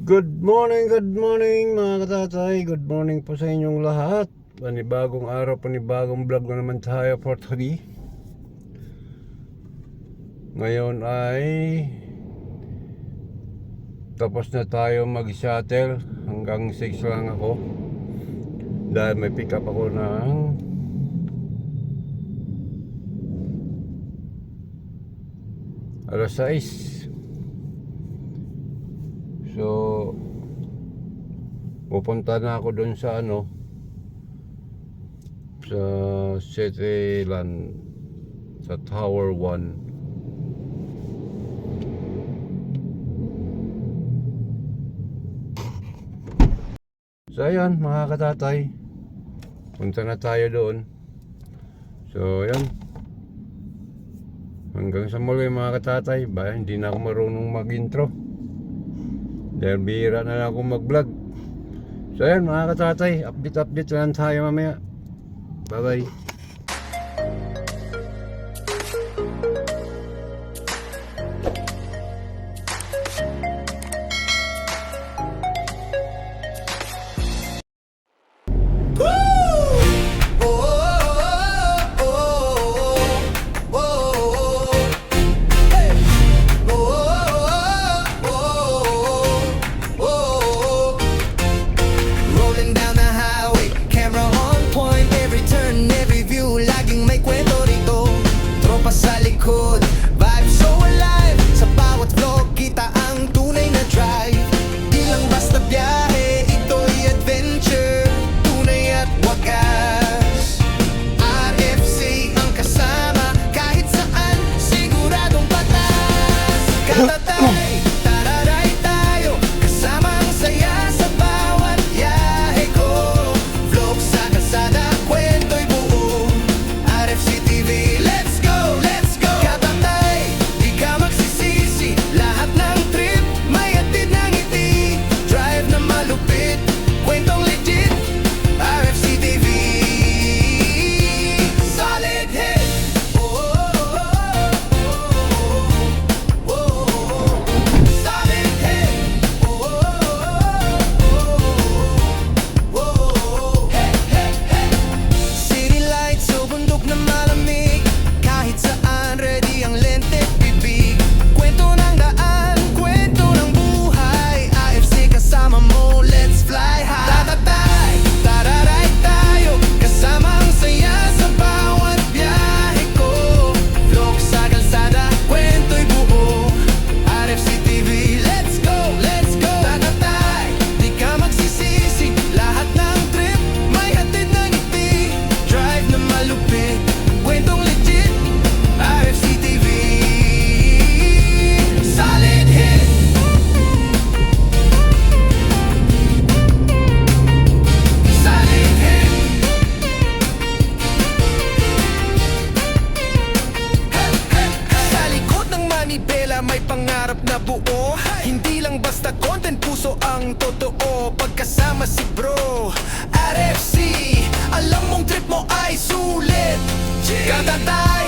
Good morning mga katatay. Good morning po sa inyong lahat. Panibagong araw, panibagong vlog na naman tayo for today. Ngayon ay tapos na tayo mag-shuttle. Hanggang 6 lang ako. Dahil may pick up ako ng alas 6. So pupunta na ako doon sa sa Cityland, sa Tower 1. So ayan mga katatay, punta na tayo doon. So ayan, hanggang sa muli mga katatay. Hindi na ako marunong mag-intro dahil bihira na lang ako mag-vlog. So ayan mga katatay, update lang tayo mamaya. Bye bye. May pangarap na buo, hindi lang basta content, puso ang totoo. Pagkasama si bro, RFC, alam mong trip mo ay sulit. Katatay,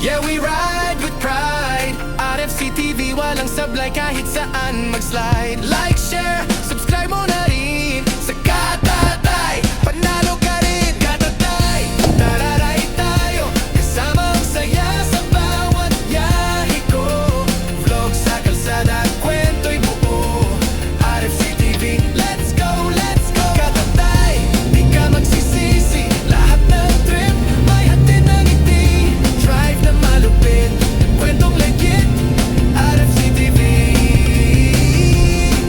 yeah we ride with pride. RFC TV, walang sablay kahit saan mag-slide. Like, share, subscribe mo na rin sa Katatay, panalo ka rin. Katatay, tararay tayo, kasama ang saya sa bawat biyahe ko. Vlog sa kalsada, kwento'y buo. RFC TV, let's go, let's go. Katatay, di ka magsisisi, lahat ng trip may hatid na ngiti. Drive na malupit, kwentong legit. RFC TV,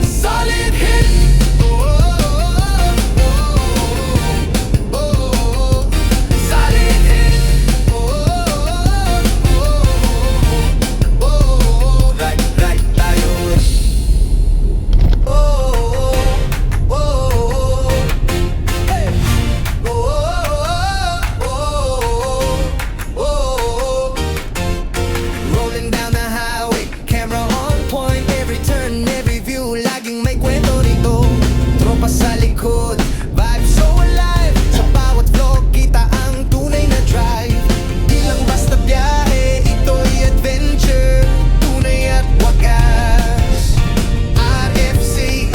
solid hit. Oh, oh, oh, oh, oh, oh. Solid hit. Oh, oh, oh, oh, oh. Right tayo. Oh, oh, oh. Hey. Oh, oh, oh, oh. Rolling down the highway, camera on point, every turn, every view, laging may kwento rito. Tropa sa likod, vibe so alive. Sa bawat vlog, kita ang tunay na drive. Di lang basta biyahe, ito'y adventure, tunay at wagas. RFC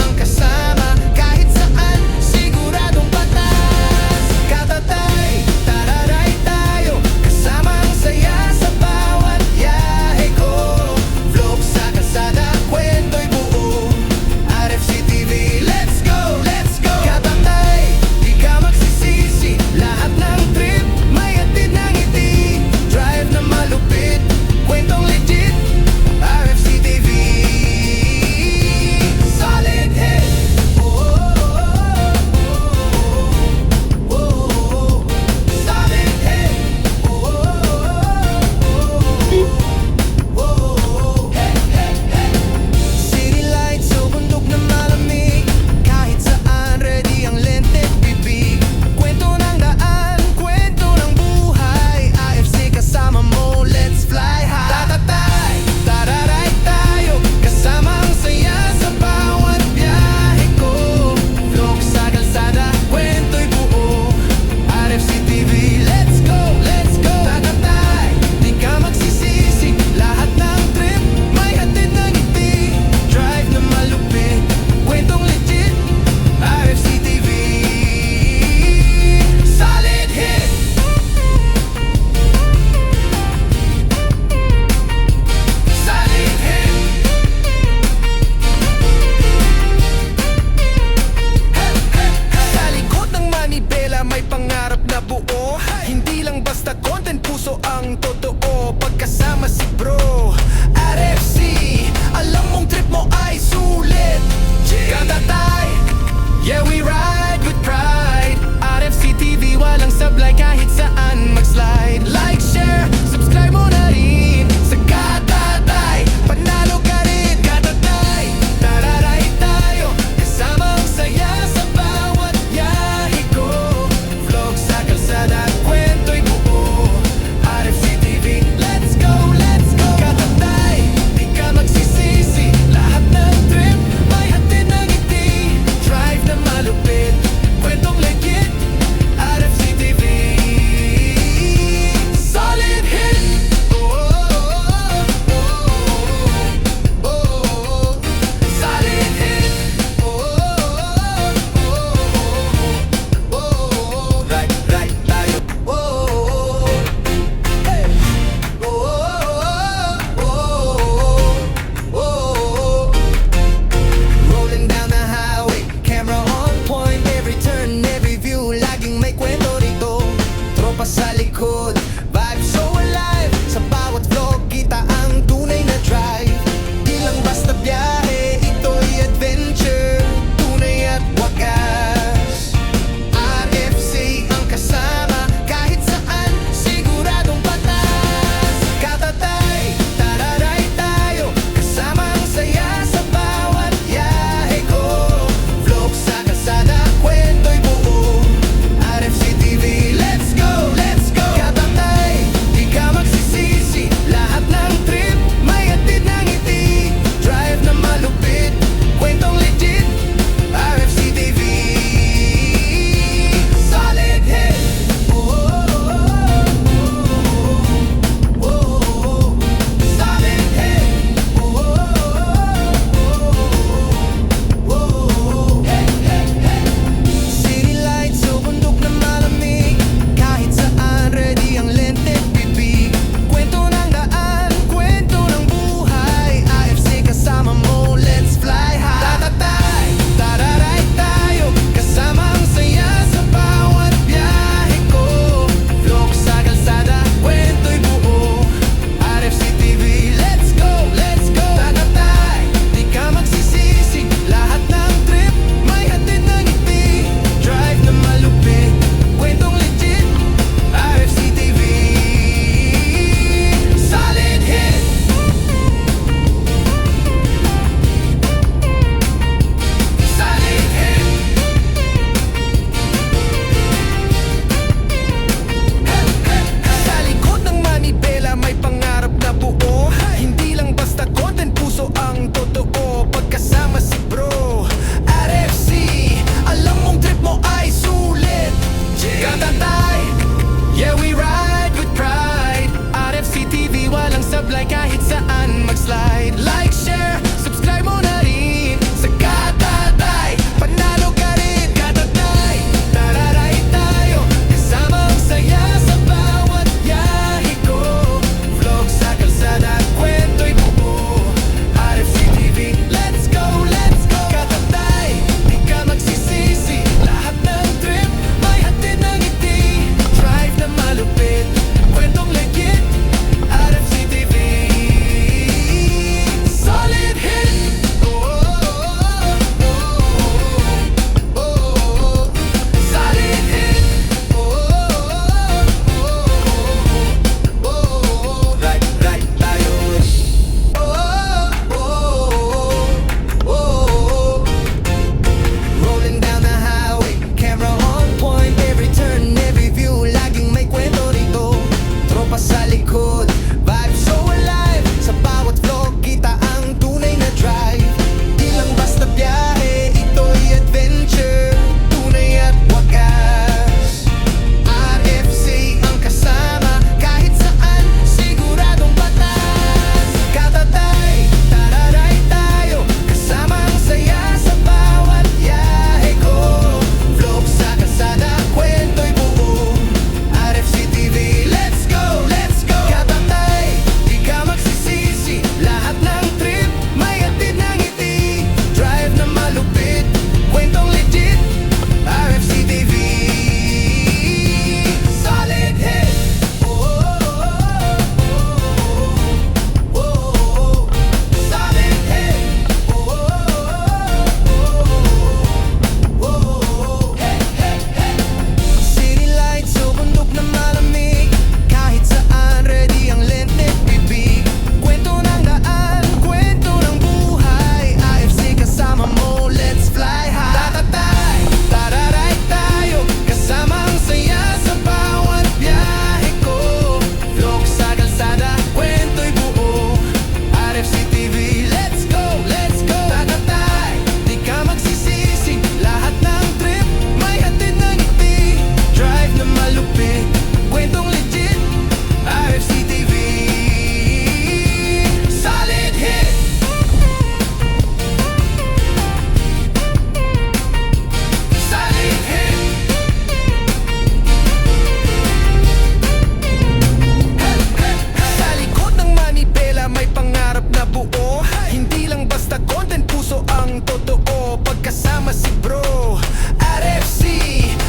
ang totoo pagkasama si bro. RFC,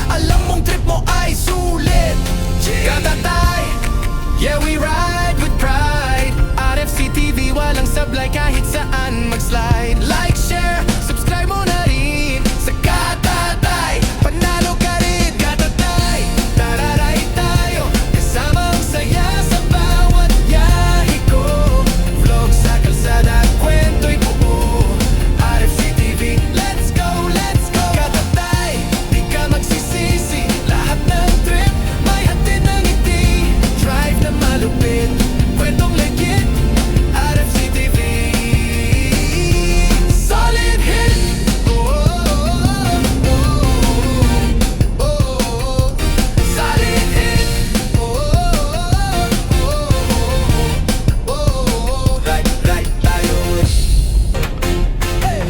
alam mong trip mo ay sulit. Katatay, yeah we ride with pride. RFC TV, walang sablay kahit saan mag-slide. Like, share, subscribe mo na rin sa Katatay, panalo ka rin. Katatay, tararay tayo, kasama ang saya sa bawat yahe ko. Vlog sa kalsada, kwento'y buo. RFC TV, let's go, let's go. Katatay, di ka magsisisi, lahat ng trip may hatid ng ngiti. Drive na malupit, kwentong legit. RFC TV, solid hit. Oh, oh, oh, oh, oh. Solid hit. Oh, oh, oh, oh. Right, right tayo. Hey.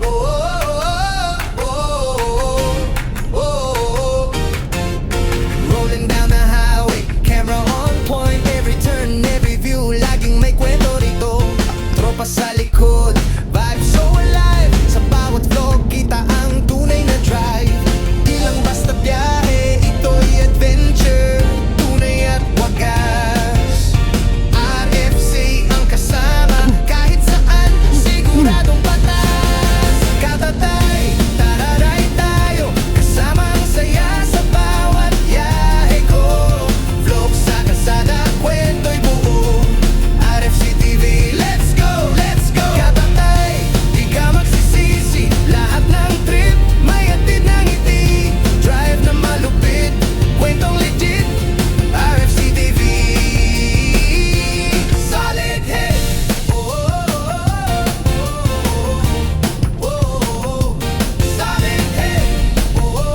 Oh, oh, oh, oh. Rolling down the highway, camera on point. Every turn, every view, laging may kwento rito. Tropa sa likod, vibe so alive. Sa bawat vlog, kita ang tunay na drive. Di lang basta biyahe, ito'y adventure. Tunay at wagas. RFC ang kasama, kahit saan, siguradong patas. Katatay, tararay tayo, kasama ang saya sa bawat yahe ko. Vlog sa kalsada, kwento'y buo. RFC TV, let's go, let's go. Katatay, di ka magsisisi, lahat ng trip may hatid ng ngiti. Drive na malupit, kwentong legit. RFC TV, solid hit. Oh, oh, oh, oh, oh. Solid hit. Oh,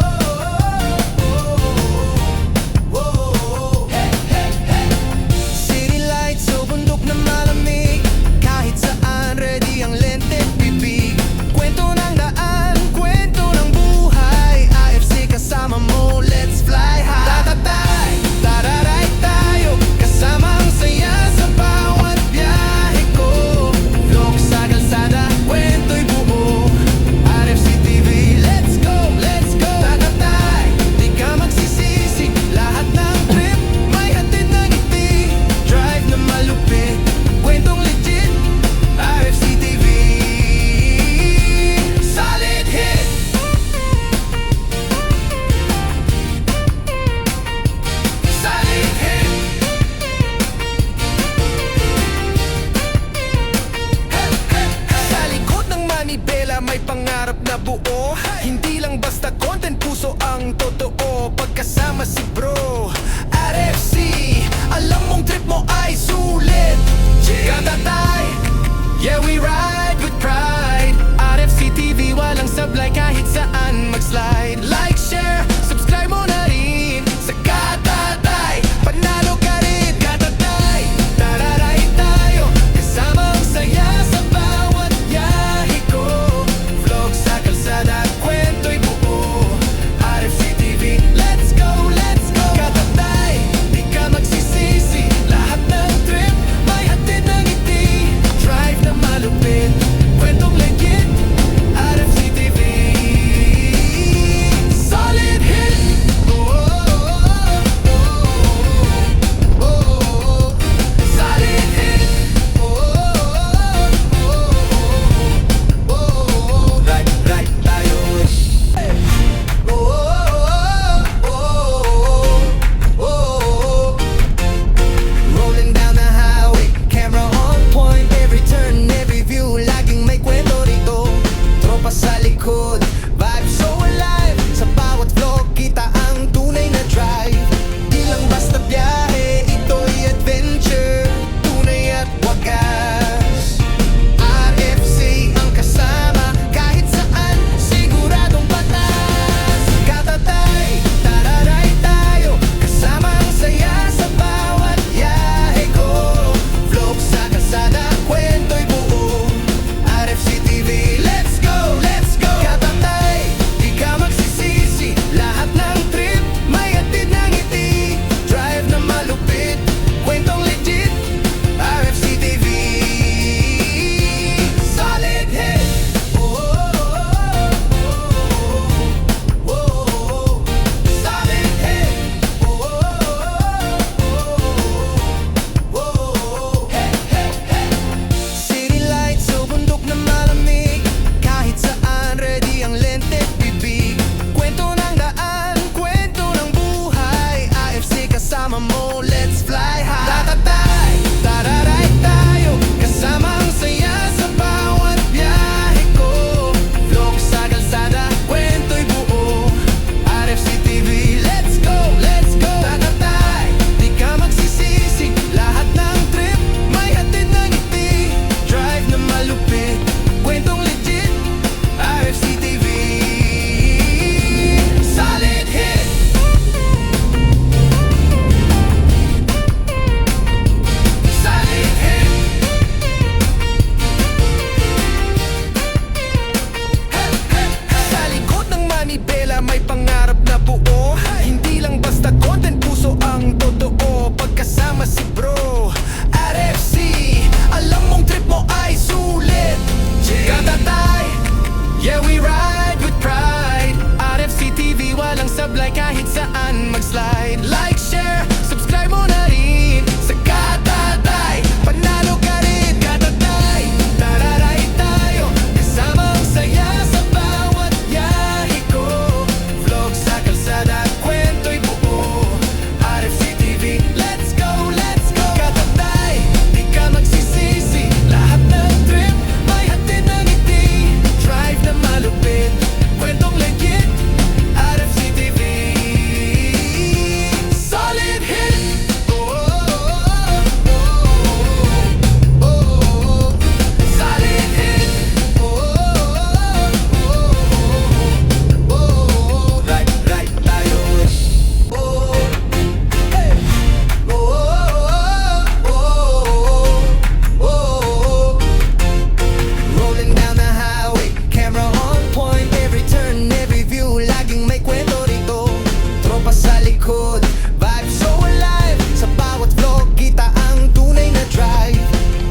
oh, oh, hey, hey, hey. City lights o bundok na malamig, kahit saan ready ang lente at bibig. Kwento ng daan, kwento ng buhay. AFC kasama mo, let's fly high. Tatatay, tararay tayo, kasama ang saya sa bawat biyahe ko. Vlog sa kalsada, kwento'y buo. RFC TV, let's go, let's go. Tatatay, di ka magsisisi, lahat ng trip may hatid ng ngiti. Drive na malupit, kwentong legit. RFC TV, solid hit. Solid hit. Sa likod ng manibela may pangarap na buo. Hindi lang basta content, puso ang totoo pagkasama si bro. RFC, alam mong trip mo ay sulit. Katatay, yeah we ride with pride. RFC TV, walang sablay kahit saan mag-slide. Like, share, subscribe mo na rin sa Katatay, panalo ka rin. Katatay, tararay tayo, kasama ang saya sa bawat yahe ko. Vlog sa kalsada, kwento'y buo. RFC TV, let's go, let's go. Katatay, di ka magsisisi, lahat ng trip may hatid ng ngiti. Drive na malupit, Yeah, we ride with pride. RFC TV, walang sablay kahit saan mag-slide. Like, share, subscribe mo na rin sa Katatay. Panalo ka rin, Katatay. Tararay tayo, kasamang saya sa bawat yahe ko. Vlog sa kalsada, kwento'y buo. RFC TV, let's go, let's go. Katatay, di ka magsisisi. Lahat ng trip, may hatid ng ngiti. Drive na malupit, kwentong legit. RFC TV, solid hit. Oh, oh, oh, oh, oh. Solid hit. Oh, oh, oh. Right tayo. Oh, hey. Oh, oh, oh. Rolling down the highway, camera on point. Every turn, every view, laging may kwento rito. Tropa sa likod, vibe so alive. Sa bawat vlog, kita ang tunay na drive.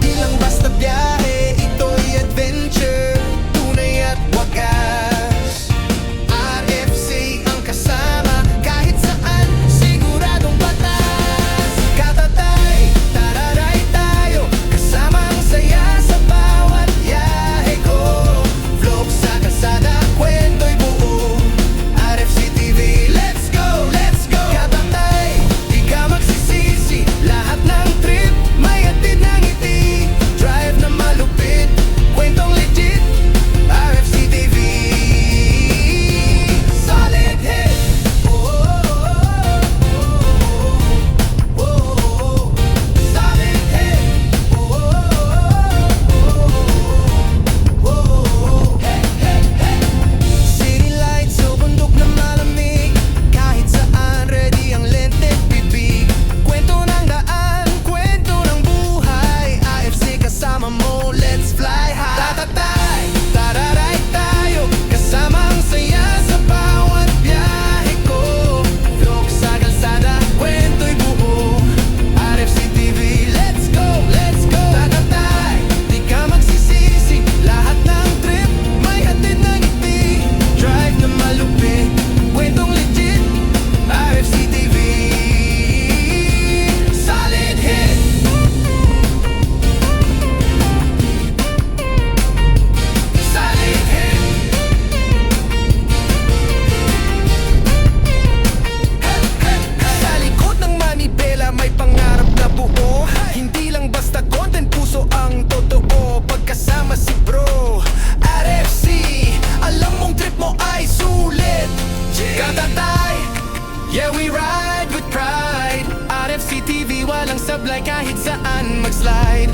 Di lang basta biyahe, ito'y adventure. Tunay at wagas. RFC ang kasama, kahit saan, siguradong batas. Katatay, tararay tayo, kasama ang saya sa bawat yahe ko. Vlog sa kalsada, kwento'y buo. RFC TV, let's go, let's go. Katatay, di ka magsisisi. Lahat ng trip, may hatid ng ngiti. Drive na malupit, kwentong legit. RFC TV, solid hit. Oh, oh, oh, oh. Solid hit. Oh, oh, oh. Hey, hey, hey. City lights sa bundok na malamig. Kahit saan, ready ang lente at bibig. Kwento ng daan, kwento ng buhay. AFC kasama mo, let's fly high. Tatatay, tararay tayo, kasama ang saya sa bawat biyahe ko. Vlog sa kalsada, kwento'y buo. RFC TV, let's go, let's go. Tatatay, di ka magsisisi. Lahat ng trip, may hatid ng ngiti. Drive na malupit, kwentong legit. RFC TV, solid hit. Solid hit. Sa likod ng manibela may pangarap na buo. Hindi lang basta content, puso ang totoo. Pagkasama si bro RFC, alam mong trip mo ay sulit. Katatay, yeah, we ride with pride. RFC TV, walang sablay kahit saan mag-slide.